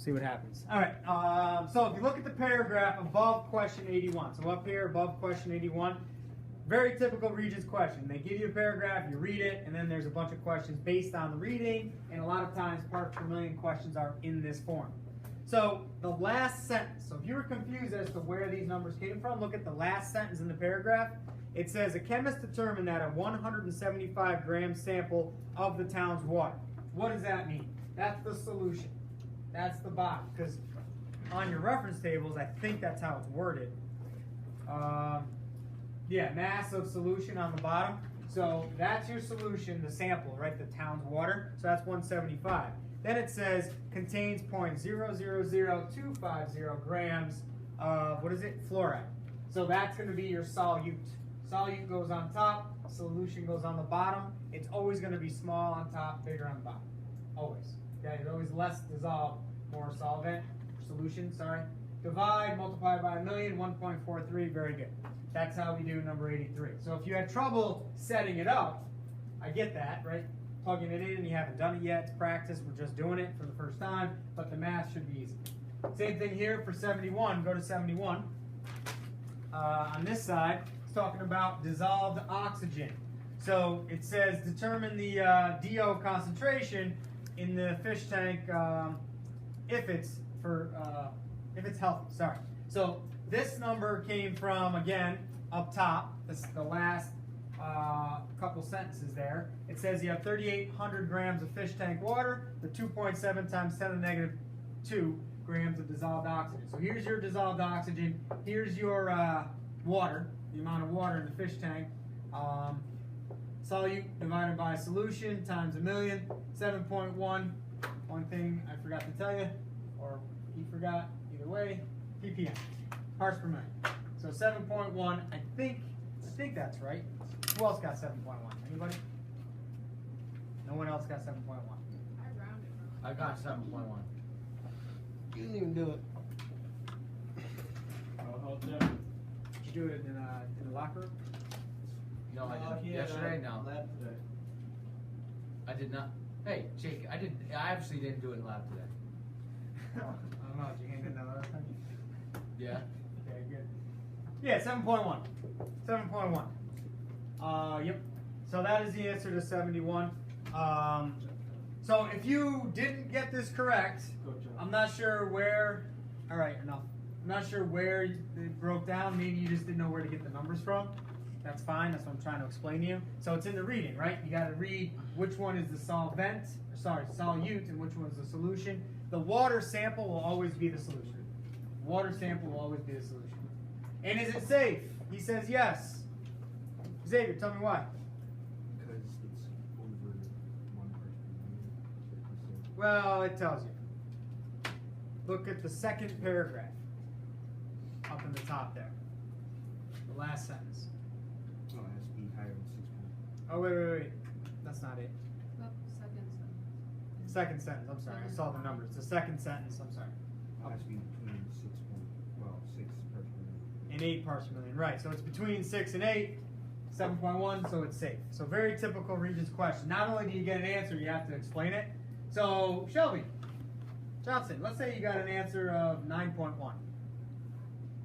see what happens. All right, so if you look at the paragraph above question 81, so up here above question 81, very typical Regents question. They give you a paragraph, you read it, and then there's a bunch of questions based on the reading, and a lot of times parts per million questions are in this form. So the last sentence, so if you were confused as to where these numbers came from, look at the last sentence in the paragraph. It says, a chemist determined that a 175 gram sample of the town's water. What does that mean? That's the solution. That's the bottom, because on your reference tables, I think that's how it's worded. Yeah, mass of solution on the bottom. So that's your solution, the sample, right? The town's water. So that's 175. Then it says contains 0.000250 grams of, what is it? Fluoride. So that's going to be your solute. Solute goes on top, solution goes on the bottom. It's always going to be small on top, bigger on the bottom. Always. Okay, it's always less dissolved, more solvent, solution, sorry. Divide, multiply by a million, 1.43, very good. That's how we do number 83. So if you had trouble setting it up, I get that, right? Plugging it in and you haven't done it yet, it's practice, we're just doing it for the first time, but the math should be easy. Same thing here for 71, go to 71. On this side, it's talking about dissolved oxygen. So it says determine the DO concentration in the fish tank if it's healthy, sorry. So this number came from, again, up top, the last couple sentences there. It says you have 3,800 grams of fish tank water, the 2.7 times 10 to the negative 2 grams of dissolved oxygen. So here's your dissolved oxygen, here's your water, the amount of water in the fish tank. Solute divided by solution times a million, 7.1. One thing I forgot to tell you, or he forgot, either way, ppm, parts per million. So 7.1, I think that's right. Who else got 7.1? Anybody? No one else got 7.1. I rounded. I got 7.1. You didn't even do it. Did you do it in the locker room? No, I didn't. Yesterday, no. Lab today. I did not. Hey, Jake, I obviously didn't do it in lab today. I don't know. Did you hand in that last time? Yeah. Okay, good. Yeah, 7.1. 7.1. Yep. So that is the answer to 71. So if you didn't get this correct, I'm not sure where. All right, enough. I'm not sure where it broke down. Maybe you just didn't know where to get the numbers from. That's fine. That's what I'm trying to explain to you. So it's in the reading, right? You got to read which one is the solvent, solute, and which one is the solution. The water sample will always be the solution. Water sample will always be the solution. And is it safe? He says yes. Xavier, tell me why. Because it's over 1 part per million. Well, it tells you. Look at the second paragraph up in the top there. The last sentence. Oh, it has to be higher than 6 point. Oh, wait. That's not it. Oh, second sentence. Second sentence, I'm sorry. I saw the numbers. The second sentence, I'm sorry. It has to be between 6 parts per million. And 8 parts per million. Right, so it's between 6 and 8, 7.1, so it's safe. So very typical Regents question. Not only do you get an answer, you have to explain it. So, Shelby Johnson, let's say you got an answer of 9.1.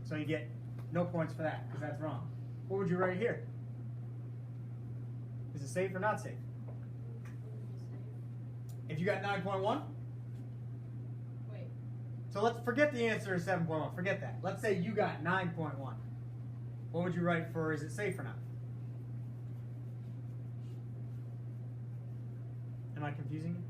So you get no points for that, because that's wrong. What would you write here? Is it safe or not safe? If you got 9.1? Wait. So let's forget the answer is 7.1. Forget that. Let's say you got 9.1. What would you write for is it safe or not? Am I confusing you?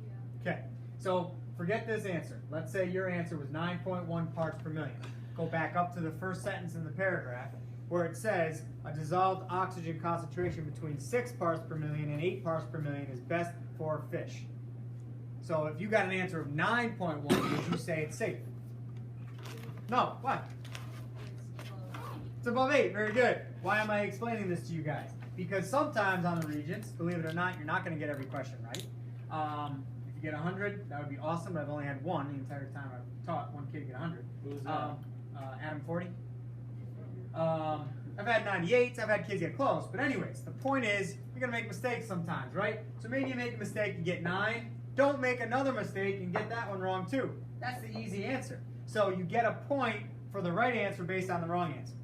Yeah. Okay. So forget this answer. Let's say your answer was 9.1 parts per million. Go back up to the first sentence in the paragraph where it says a dissolved oxygen concentration between 6 parts per million and 8 parts per million is best for fish. So if you got an answer of 9.1, would you say it's safe? No. Why? It's above 8. Very good. Why am I explaining this to you guys? Because sometimes on the Regents, believe it or not, you're not going to get every question right. If you get 100, that would be awesome, but I've only had one the entire time I've taught one kid get 100. Who's that? Adam 40. I've had 98s, I've had kids get close, but anyways, the point is, you're going to make mistakes sometimes, right? So maybe you make a mistake, you get 9, don't make another mistake and get that one wrong too. That's the easy answer. So you get a point for the right answer based on the wrong answer.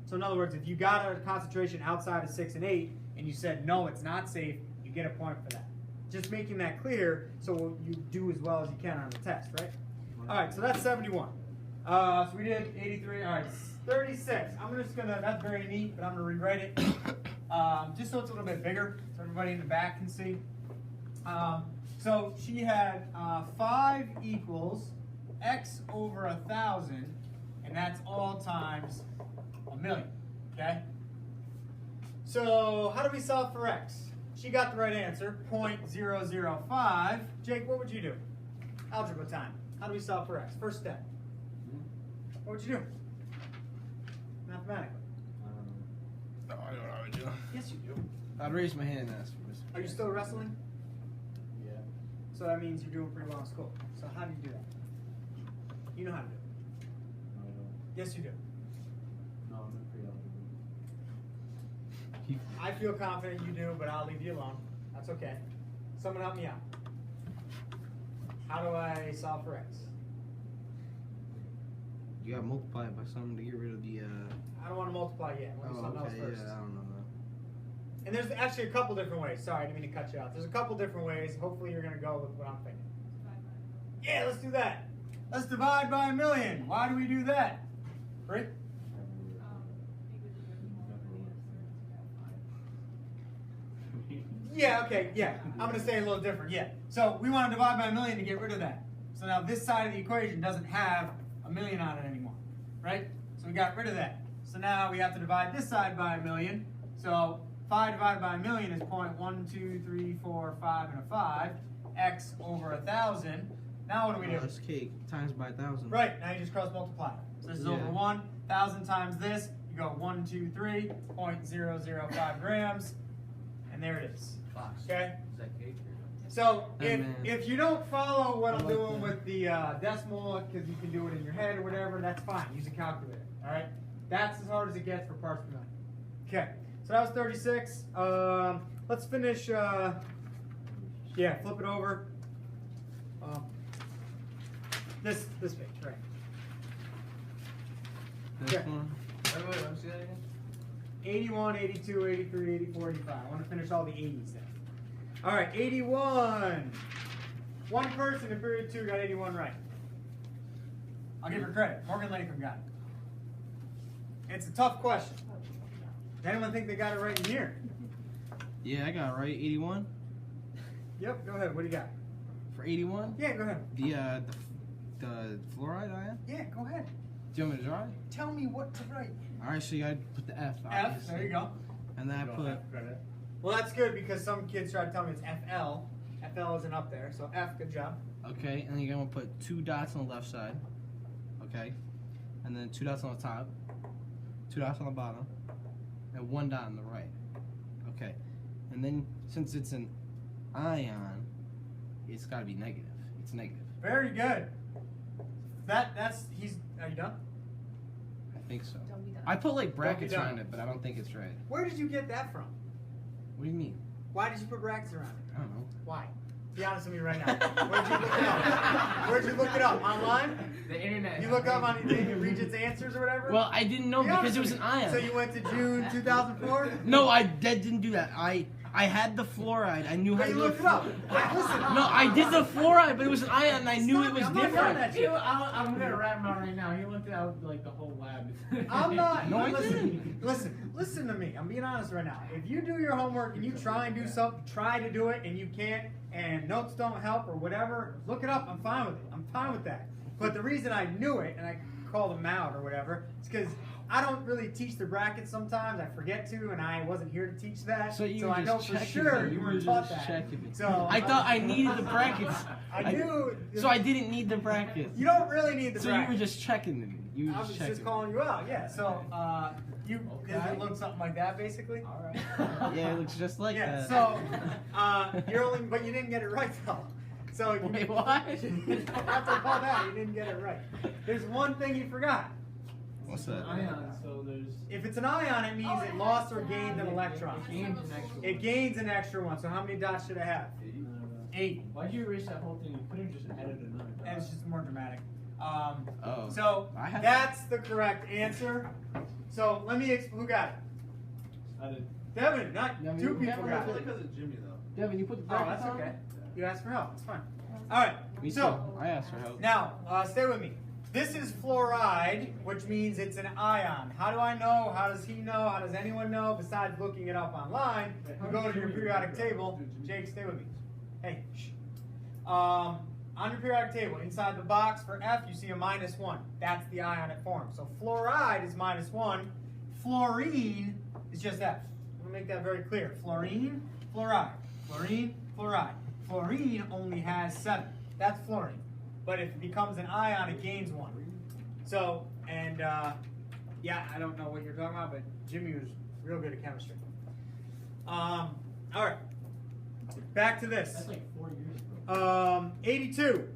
So in other words, if you got a concentration outside of 6 and 8 and you said no, it's not safe, you get a point for that. Just making that clear so you do as well as you can on the test, right? All right, so that's 71. So we did 83. All right, 36. I'm just gonna. That's very neat, but I'm gonna rewrite it just so it's a little bit bigger, so everybody in the back can see. So she had 5 equals x over 1,000, and that's all times 1,000,000. Okay. So how do we solve for x? She got the right answer, 0.005. Jake, what would you do? Algebra time. How do we solve for x? First step. What would you do? Mathematically. No, I don't know what I do. Yes, you do. I'd raise my hand and ask for this. Are you still wrestling? Yeah. So that means you're doing pretty well in school. So how do you do that? You know how to do it. Yes, you do. No, I'm in pre-algebra. I feel confident you do, but I'll leave you alone. That's okay. Someone help me out. How do I solve for x? You gotta multiply it by something to get rid of the. I don't want to multiply yet. I want to do something else first. Yeah, I don't know that. And there's actually a couple different ways. Sorry, I didn't mean to cut you out. There's a couple different ways. Hopefully you're going to go with what I'm thinking. Yeah, let's do that. Let's divide by 1,000,000. Why do we do that? Rick? Yeah, okay, yeah. I'm going to say it a little different, yeah. So we want to divide by 1,000,000 to get rid of that. So now this side of the equation doesn't have 1,000,000 on it anymore, right? So we got rid of that. So now we have to divide this side by 1,000,000. So 5 divided by 1,000,000 is 1, 2, 3, 4, 5, and a 5. X over 1,000. Now what do we do? That's cake times by 1,000. Right, now you just cross multiply. So this is over 1. 1,000 times this, you go 1, 2, 3, 0.005 grams. And there it is. Okay? Is that cake? So Hey, man. if you don't follow what I I'm like doing that. with the decimal, because you can do it in your head or whatever, that's fine. Use a calculator. All right? That's as hard as it gets for parts per million. Okay. So that was 36. Let's finish. Yeah, flip it over. This page, right? This Okay. one. Wait, let me see that again. 81, 82, 83, 84, 85. I want to finish all the 80s then. All right, 81. One person in period 2 got 81 right. I'll give her credit. Morgan Latham got it. It's a tough question. Does anyone think they got it right in here? Yeah, I got it right. 81 Yep, go ahead. What do you got? for 81. Yeah, go ahead. The fluoride ion. Yeah, go ahead. Do you want me to draw it? Tell me what to write. All right, so you gotta put the F. F, Obviously. there you go. And then I put. Well, that's good because some kids try to tell me it's FL. FL isn't up there, so F, good job. Okay, and then you're gonna put 2 dots on the left side. Okay, and then 2 dots on the top, 2 dots on the bottom, and 1 dot on the right. Okay, and then since it's an ion, it's gotta be negative. It's negative. Very good. Are you done? I think so. Don't be done. I put like brackets done. around it, but I don't think it's right. Where did you get that from? What do you mean? Why did you put brackets around it? I don't know. Why? Be honest with me right now. Where'd you look it up? Where'd you look it up? Online? The internet. You look up on the Regents Answers or whatever? Well, I didn't know Be because honest it was with an me. ion. So you went to June 2004? No, I didn't do that. I had the fluoride. I knew how But to you do looked it up. Listen. No, I did the fluoride, but it was an ion, and I knew it was I'm not doing different. that. I'm gonna rat him out right now. He looked out like the whole lab. I'm not. No, I listen, listen to me. I'm being honest right now. If you do your homework and you try and do something, try to do it, and you can't, and notes don't help or whatever, look it up. I'm fine with it. I'm fine with that. But the reason I knew it and I called them out or whatever is because I don't really teach the brackets sometimes. I forget to, and I wasn't here to teach that. So you were I know just for checking sure me. you You were were taught just that. checking me. So I thought I needed the brackets. I knew. So I didn't need the brackets. You don't really need the So brackets. you were just checking me. You I were was just just checking. calling you out, yeah. So, does Okay. it look something like that, basically? All right. Yeah, it looks just like Yeah. that. So, but you didn't get it right though. So you, Wait, what? after all that, you didn't get it right. There's one thing you forgot. What's that? Ion, so there's. If it's an ion, it means it lost or gained an electron. It gains an extra It gains an extra one. So how many dots should it have? 8. Why'd you erase that whole thing? You could have just added another dot. And it's just more dramatic. Oh. So I had- that's the correct answer. So let me explain. Who got it? I did. Devin, not Yeah, I mean, two people Devin, got I it. because of Jimmy though. Devin, you put the Oh, brackets that's on? okay. You asked for help. It's fine. All right. Me So too. I asked for help. now, stay with me. This is fluoride, which means it's an ion. How do I know? How does he know? How does anyone know? Besides looking it up online, you go to your periodic table. Jake, stay with me. Hey, shh. On your periodic table, inside the box for F, you see a -1. That's the ion it forms. So fluoride is -1. Fluorine is just F. I'm gonna make that very clear. Fluorine, fluoride. Fluorine, fluoride. Fluorine only has 7. That's fluorine. But if it becomes an ion, it gains 1. So, and yeah, I don't know what you're talking about, but Jimmy was real good at chemistry. All right, back to this. That's like 4 years ago. 82.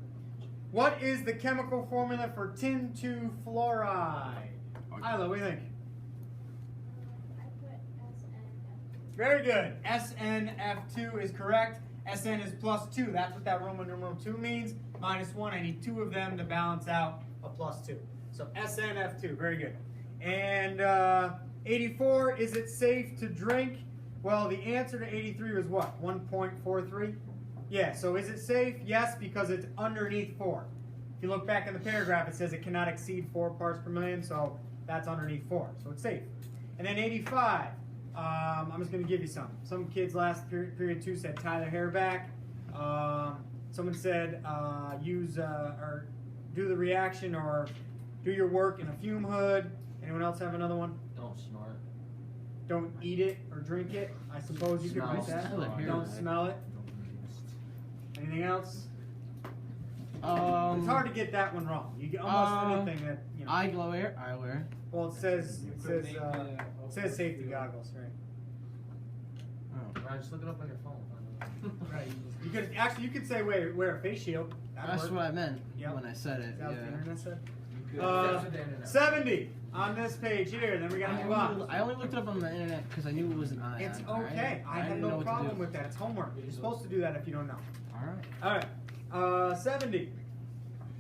What is the chemical formula for tin 2 fluoride? Isla, what do you think? I put SNF. Very good. SNF2 is correct. SN is +2. That's what that Roman numeral 2 means. -1. I need 2 of them to balance out a +2. So SNF2. Very good. And 84. Is it safe to drink? Well, the answer to 83 was what? 1.43? Yeah. So is it safe? Yes, because it's underneath 4. If you look back in the paragraph, it says it cannot exceed 4 parts per million. So that's underneath 4. So it's safe. And then 85. I'm just going to give you some. Some kids last period 2 said tie their hair back. Someone said use or do the reaction or do your work in a fume hood. Anyone else have another one? Don't snort. Don't eat it or drink it. I suppose you could write that. Smell it. Don't smell it. Anything else? It's It's hard to get that one wrong. You get almost anything that you know. Eyewear. Well, it says safety goggles, right? Oh. Ryan, just look it up on your phone. Right. You could say wear a face shield. That'd That's work. what I meant Yep. when I said it. Is that what the Yeah. internet said? You could. That's what the internet. 70 on this page here. Then we gotta move on. I only looked it up on the internet because I knew it was an ion. It's alright? okay. I have didn't know no what to problem do. with that. It's homework. You're supposed to do that if you don't know. Alright. All right. 70.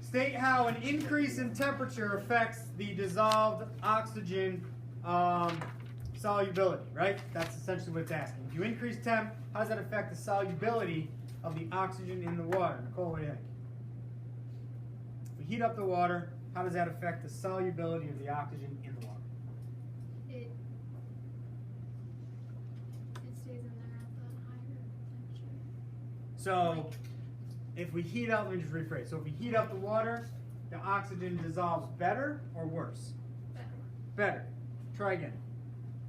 State how an increase in temperature affects the dissolved oxygen solubility, right? That's essentially what it's asking. If you increase temp, how does that affect the solubility of the oxygen in the water? Nicole, what do you think? If we heat up the water, how does that affect the solubility of the oxygen in the water? It stays in there at the higher temperature. So, if we heat up, let me just rephrase. So, if we heat up the water, the oxygen dissolves better or worse? Better. Better. Try again.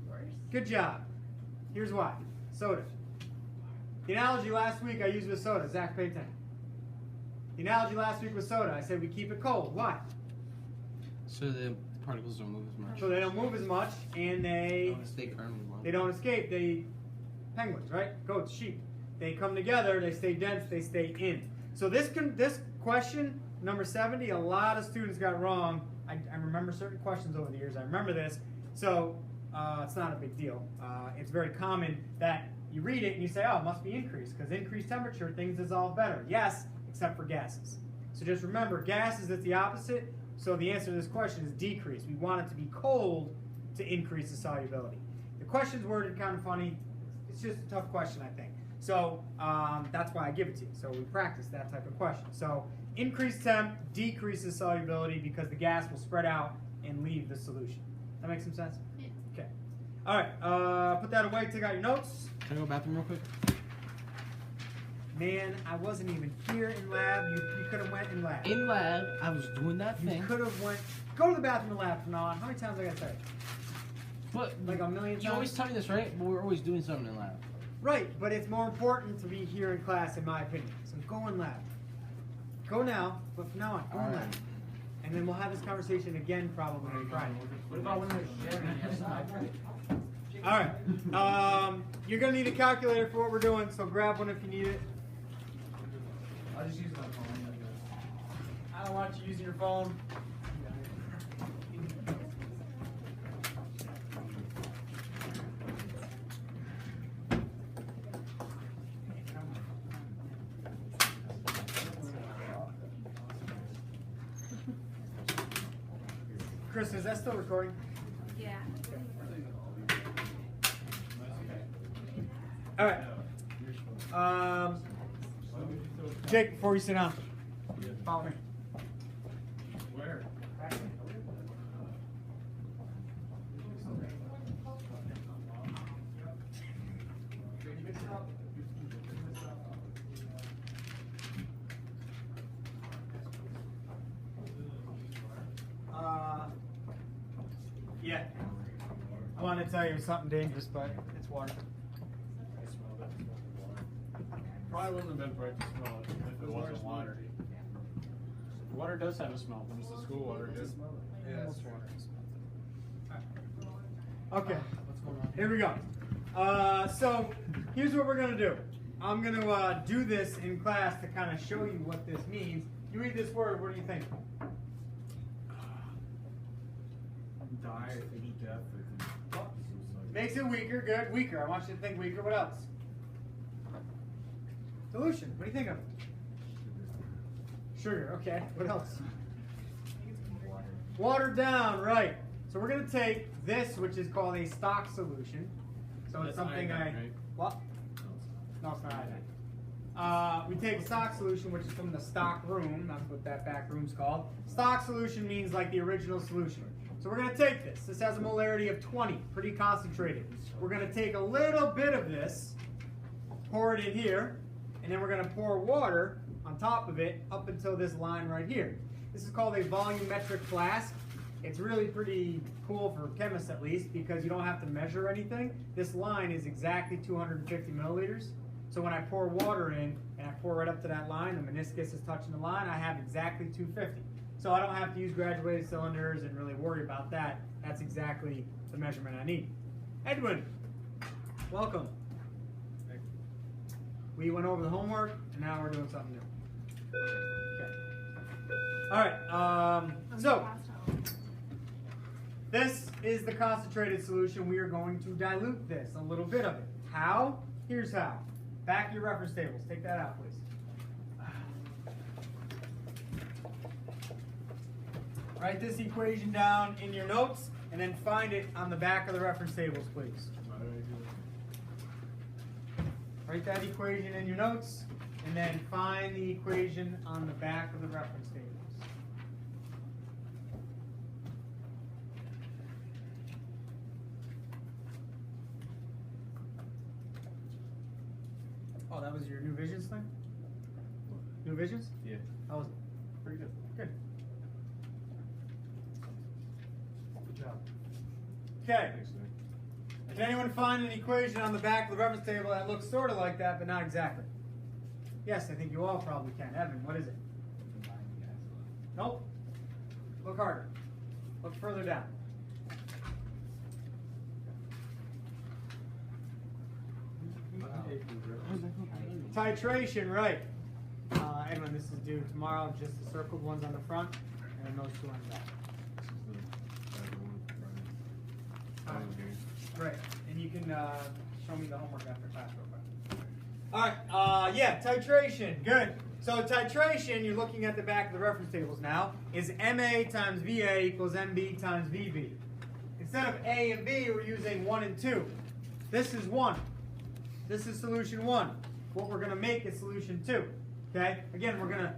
Worse. Good job. Here's why. Soda. The analogy last week I used with soda. Zach, pay attention. The analogy last week with soda, I said we keep it cold. Why? So the particles don't move as much. So they don't move as much and they Stay firmly long. don't escape. They penguins, right? Goats, sheep. They come together, they stay dense, they stay in. So this question, number 70, a lot of students got wrong. I remember certain questions over the years. I remember this. So it's not a big deal. It's very common that you read it and you say, oh, it must be increased, because increased temperature, things dissolve better. Yes, except for gases. So just remember, gases is the opposite. So the answer to this question is decrease. We want it to be cold to increase the solubility. The question's worded kind of funny. It's just a tough question, I think. So that's why I give it to you. So we practice that type of question. So increased temp decreases solubility because the gas will spread out and leave the solution. That makes some sense? Yeah. Okay. All right. Put that away. Take out your notes. Can I go to the bathroom real quick? Man, I wasn't even here in lab. You could have went in lab. In lab, I was doing that You thing. could have went. Go to the bathroom in lab from now on. How many times I gotta say it? But Like a million you always times? tell me this, right? But we're always doing something in lab. Right, but it's more important to be here in class, in my opinion. So go in lab. Go now, but from now on, go in All lab. right. And then we'll have this conversation again probably on Friday. What about when they're sharing outside? All right. You're gonna need a calculator for what we're doing, so grab one if you need it. I'll just use my phone. I don't want you using your phone. Chris, is that still recording? Yeah. All right. Jake, before you sit down, follow me. Where? Yeah. I wanted to tell you something dangerous, but it's water. Probably wouldn't have been bright to smell it if it wasn't water. Water does have a smell, but it's the school water. Yeah, that's water. Okay, here we go. So here's what we're gonna do. I'm gonna do this in class to kind of show you what this means. You read this word, what do you think? Die, I think death, I think. Makes it weaker, good, weaker. I want you to think weaker. What else? Dilution, what do you think of? Sugar, okay. What else? Watered down, right. So we're gonna take this, which is called a stock solution. So it's That's something iodine, right? What? No, it's not iodine. We take a stock solution, which is from the stock room. That's what that back room's called. Stock solution means like the original solution. So we're gonna take this. This has a molarity of 20, pretty concentrated. We're gonna take a little bit of this, pour it in here, and then we're gonna pour water on top of it up until this line right here. This is called a volumetric flask. It's really pretty cool for chemists at least because you don't have to measure anything. This line is exactly 250 milliliters. So when I pour water in and I pour right up to that line, the meniscus is touching the line, I have exactly 250. So I don't have to use graduated cylinders and really worry about that. That's exactly the measurement I need. Edwin, welcome. We went over the homework and now we're doing something new. Okay. All right, so this is the concentrated solution. We are going to dilute this, a little bit of it. How? Here's how. Back to your reference tables. Take that out, please. Write this equation down in your notes and then find it on the back of the reference tables, please. Write that equation in your notes and then find the equation on the back of the reference tables. Oh, that was your New Visions thing? New Visions? Yeah. How was it? Pretty good. Good. Good job. Okay. Can anyone find an equation on the back of the reference table that looks sort of like that, but not exactly? Yes, I think you all probably can. Evan, what is it? Nope. Look harder. Look further down. Titration, right. Edwin, this is due tomorrow, just the circled ones on the front, and then those two on the back. Right, and you can show me the homework after class real quick. Alright, yeah, titration, good. So titration, you're looking at the back of the reference tables now, is MA times VA equals MB times VB. Instead of A and B, we're using 1 and 2. This is 1. This is solution 1. What we're going to make is solution 2. Okay? Again, we're going to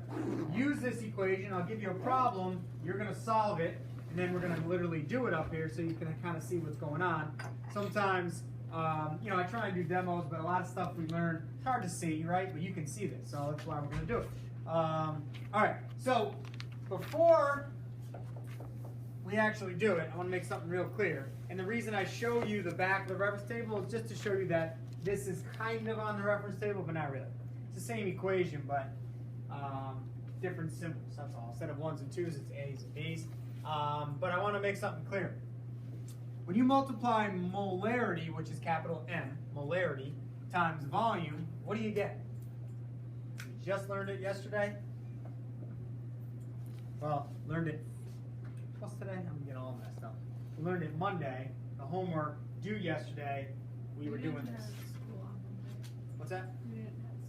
use this equation. I'll give you a problem. You're going to solve it. And then we're going to literally do it up here so you can kind of see what's going on. Sometimes, you know, I try and do demos, but a lot of stuff we learn, it's hard to see, right? But you can see this, so that's why we're going to do it. All right, so before we actually do it, I want to make something real clear. And the reason I show you the back of the reference table is just to show you that this is kind of on the reference table, but not really. It's the same equation, but different symbols, that's all. Instead of 1s and 2s, it's A's and B's. But I want to make something clear. When you multiply molarity, which is capital M, molarity, times volume, what do you get? You just learned it yesterday? Well, learned it, what's today? I'm getting all messed up. We learned it Monday, the homework due yesterday, we were doing this. What's that?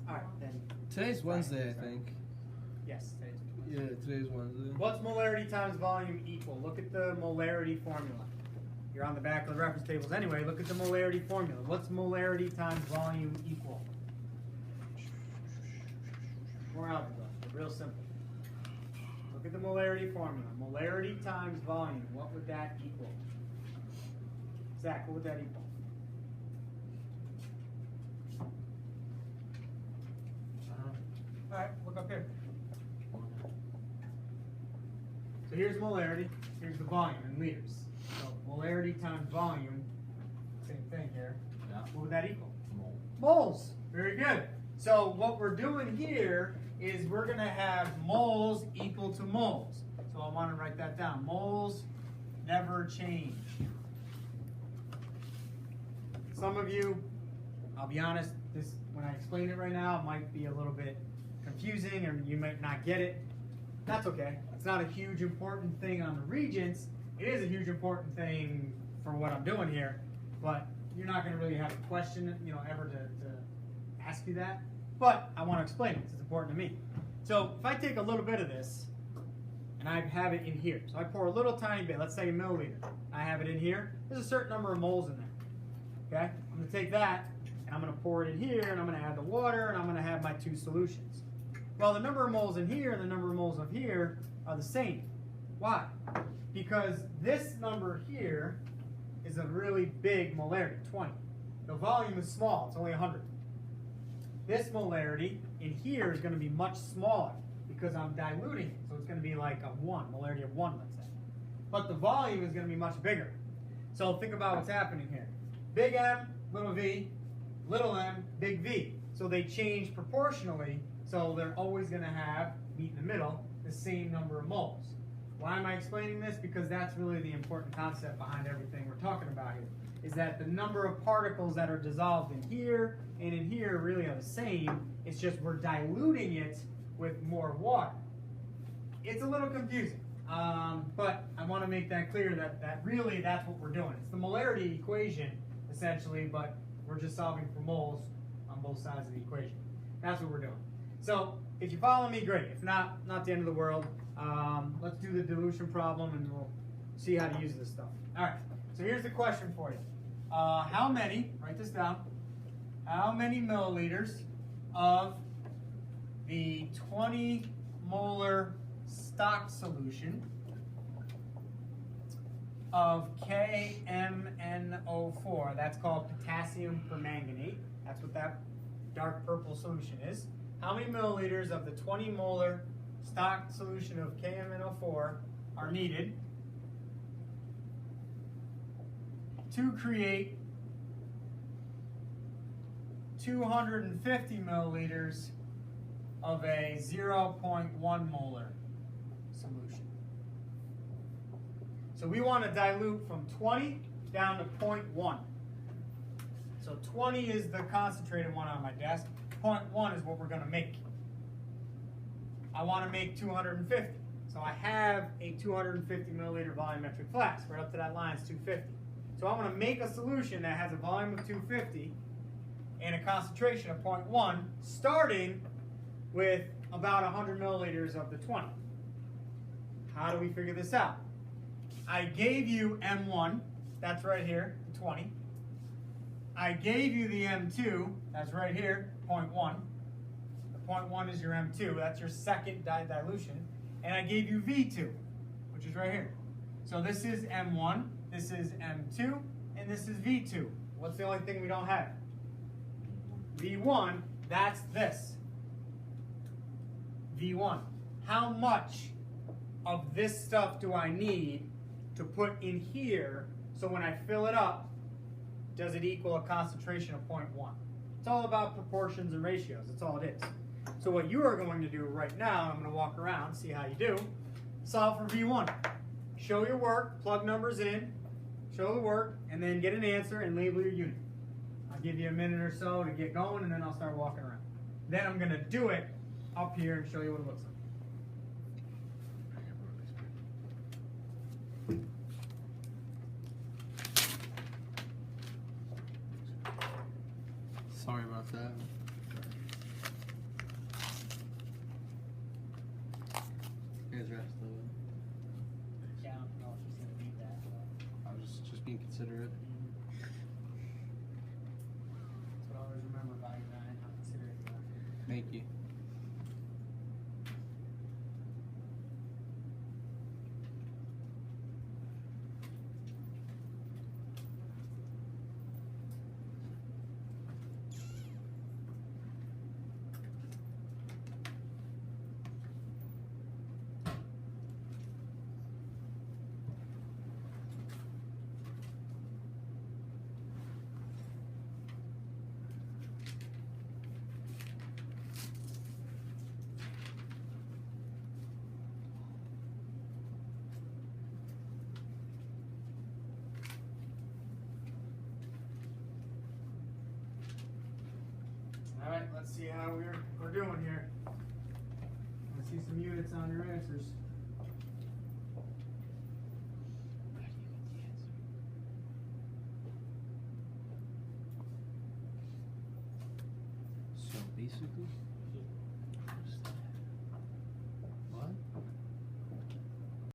Alright, then. Today's Wednesday, I think. Yes, today's Yeah, today's Wednesday. What's molarity times volume equal? Look at the molarity formula. You're on the back of the reference tables anyway. Look at the molarity formula. What's molarity times volume equal? More algebra. Real simple. Look at the molarity formula. Molarity times volume. What would that equal? Zach, what would that equal? Alright, look up here. So here's molarity, here's the volume in liters. So molarity times volume, same thing here. Yeah. What would that equal? Mole. Moles. Very good. So what we're doing here is we're going to have moles equal to moles. So I want to write that down. Moles never change. Some of you, I'll be honest, this when I explain it right now, it might be a little bit confusing or you might not get it. That's okay. It's not a huge important thing on the regents. It is a huge important thing for what I'm doing here, but you're not going to really have a question, ever to ask you that. But I want to explain it because it's important to me. So if I take a little bit of this and I have it in here, so I pour a little tiny bit, let's say a milliliter. I have it in here. There's a certain number of moles in there. Okay? I'm going to take that and I'm going to pour it in here and I'm going to add the water and I'm going to have my two solutions. Well, the number of moles in here and the number of moles of here are the same. Why? Because this number here is a really big molarity, 20. The volume is small, it's only 100. This molarity in here is going to be much smaller because I'm diluting it. So it's going to be like a 1, molarity of 1, let's say. But the volume is going to be much bigger. So think about what's happening here. Big M, little v, little m, big V. So they change proportionally. So they're always going to have, meet in the middle, the same number of moles. Why am I explaining this? Because that's really the important concept behind everything we're talking about here. Is that the number of particles that are dissolved in here and in here really are the same. It's just we're diluting it with more water. It's a little confusing, but I want to make that clear that really that's what we're doing. It's the molarity equation, essentially, but we're just solving for moles on both sides of the equation. That's what we're doing. So if you follow me, great. If not, not the end of the world. Let's do the dilution problem and we'll see how to use this stuff. All right, so here's the question for you. How many, write this down, how many milliliters of the 20 molar stock solution of KMNO4, that's called potassium permanganate, that's what that dark purple solution is. How many milliliters of the 20 molar stock solution of KMNO4 are needed to create 250 milliliters of a 0.1 molar solution? So we want to dilute from 20 down to 0.1. So 20 is the concentrated one on my desk. 0.1 is what we're going to make. I want to make 250. So I have a 250 milliliter volumetric flask. Right up to that line is 250. So I'm going to make a solution that has a volume of 250 and a concentration of 0.1, starting with about 100 milliliters of the 20. How do we figure this out? I gave you M1, that's right here, 20. I gave you the M2, that's right here, 0.1. The 0.1 is your M2, that's your second dilution. And I gave you V2, which is right here. So this is M1, this is M2, and this is V2. What's the only thing we don't have? V1, that's this. V1. How much of this stuff do I need to put in here so when I fill it up, does it equal a concentration of 0.1? It's all about proportions and ratios. That's all it is. So what you are going to do right now, and I'm going to walk around, see how you do, solve for V1. Show your work, plug numbers in, show the work, and then get an answer and label your unit. I'll give you a minute or so to get going, and then I'll start walking around. Then I'm going to do it up here and show you what it looks like. Sorry about that. consider it. But always remember value 9, how considerate you are. Thank you. All right, let's see how we're doing here. Let's see some units on your answers. So basically,